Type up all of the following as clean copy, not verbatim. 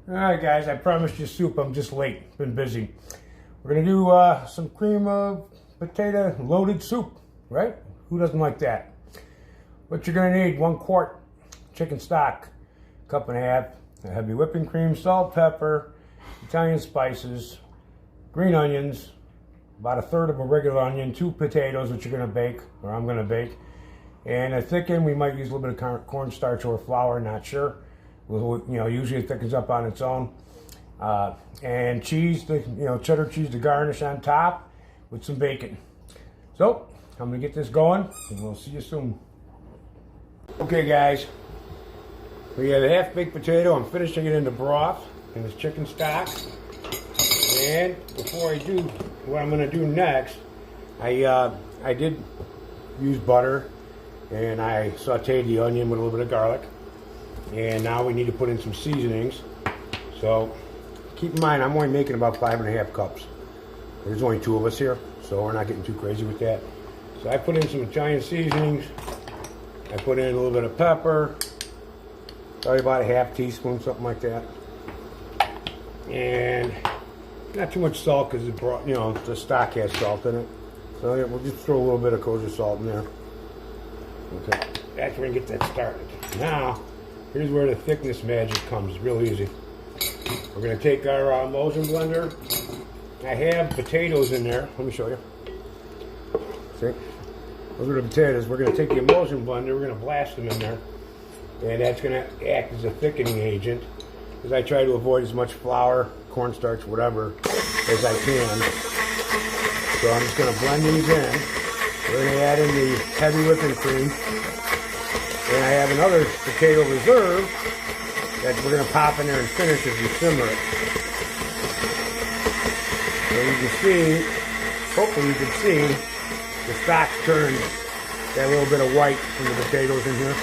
Alright guys, I promised you soup. I'm just late. Been busy. We're going to do some cream of potato loaded soup, right? Who doesn't like that? What you're going to need: 1 quart chicken stock, 1.5 cups, a heavy whipping cream, salt, pepper, Italian spices, green onions, about 1/3 of a regular onion, 2 potatoes, which you're going to bake, or I'm going to bake, and a thicken. We might use a little bit of cornstarch or flour, not sure. Usually it thickens up on its own. And cheese, cheddar cheese to garnish on top with some bacon. So, I'm going to get this going, and we'll see you soon. Okay guys, we have a half-baked potato. I'm finishing it into broth in this chicken stock. And before I do what I'm going to do next, I did use butter, and I sauteed the onion with a little bit of garlic. And now we need to put in some seasonings. So keep in mind, I'm only making about 5.5 cups. There's only 2 of us here, so we're not getting too crazy with that. So I put in some Italian seasonings. I put in a little bit of pepper, probably about a 1/2 teaspoon, something like that. And not too much salt because the stock has salt in it. So yeah, we'll just throw a little bit of kosher salt in there. Okay, that's where we get that started. Now, here's where the thickness magic comes. Real easy. We're going to take our emulsion blender. I have potatoes in there. Let me show you. See? Those are the potatoes. We're going to take the emulsion blender. We're going to blast them in there. And that's going to act as a thickening agent, because I try to avoid as much flour, cornstarch, whatever, as I can. So I'm just going to blend these in. We're going to add in the heavy whipping cream. And I have another potato reserve that we're going to pop in there and finish as we simmer it. So you can see, hopefully you can see, the stock's turned that little bit of white from the potatoes in here.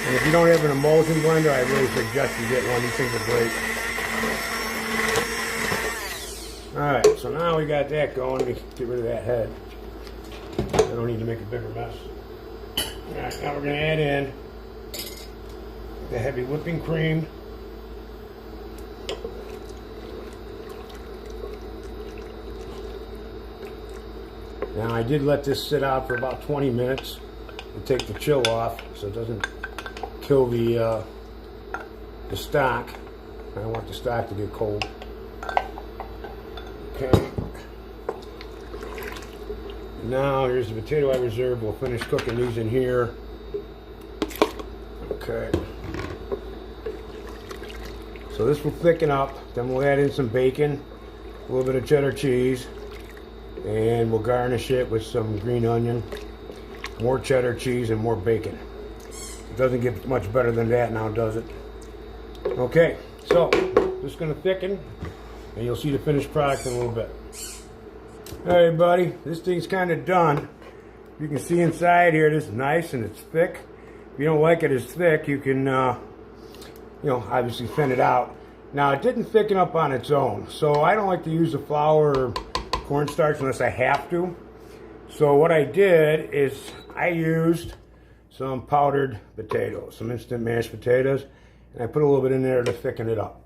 And if you don't have an emulsion blender, I really suggest you get one. These things are great. Alright, so now we got that going. Let me get rid of that head. I don't need to make a bigger mess. Alright, now we're going to add in the heavy whipping cream. Now I did let this sit out for about 20 minutes to take the chill off so it doesn't kill the stock. I don't want the stock to get cold. Okay. Now here's the potato I reserved. We'll finish cooking these in here. Okay. So this will thicken up. Then we'll add in some bacon, a little bit of cheddar cheese, and we'll garnish it with some green onion, more cheddar cheese, and more bacon. It doesn't get much better than that now, does it? Okay, so just going to thicken, and you'll see the finished product in a little bit. Alright buddy, this thing's kind of done. You can see inside here, this is nice and it's thick. If you don't like it as thick, you can obviously thin it out. Now it didn't thicken up on its own, so I don't like to use the flour or cornstarch unless I have to. So what I did is I used some powdered potatoes, some instant mashed potatoes, and I put a little bit in there to thicken it up.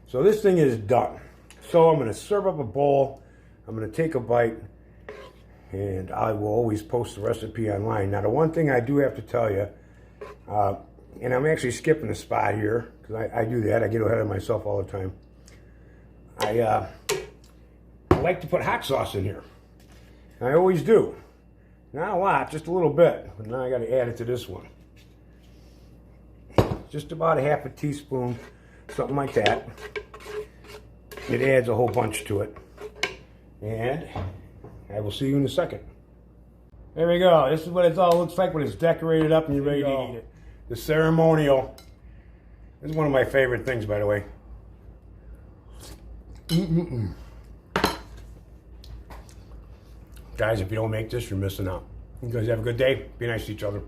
So this thing is done. So I'm going to serve up a bowl. I'm going to take a bite, and I will always post the recipe online. Now, the one thing I do have to tell you, and I'm actually skipping a spot here, because I do that. I get ahead of myself all the time. I like to put hot sauce in here. I always do. Not a lot, just a little bit. But now I got to add it to this one. Just about a 1/2 teaspoon, something like that. It adds a whole bunch to it. And I will see you in a second. There we go. This is what it all looks like when it's decorated up and you're ready to eat it. The ceremonial. This is one of my favorite things, by the way. Guys, if you don't make this, you're missing out. You guys have a good day. Be nice to each other.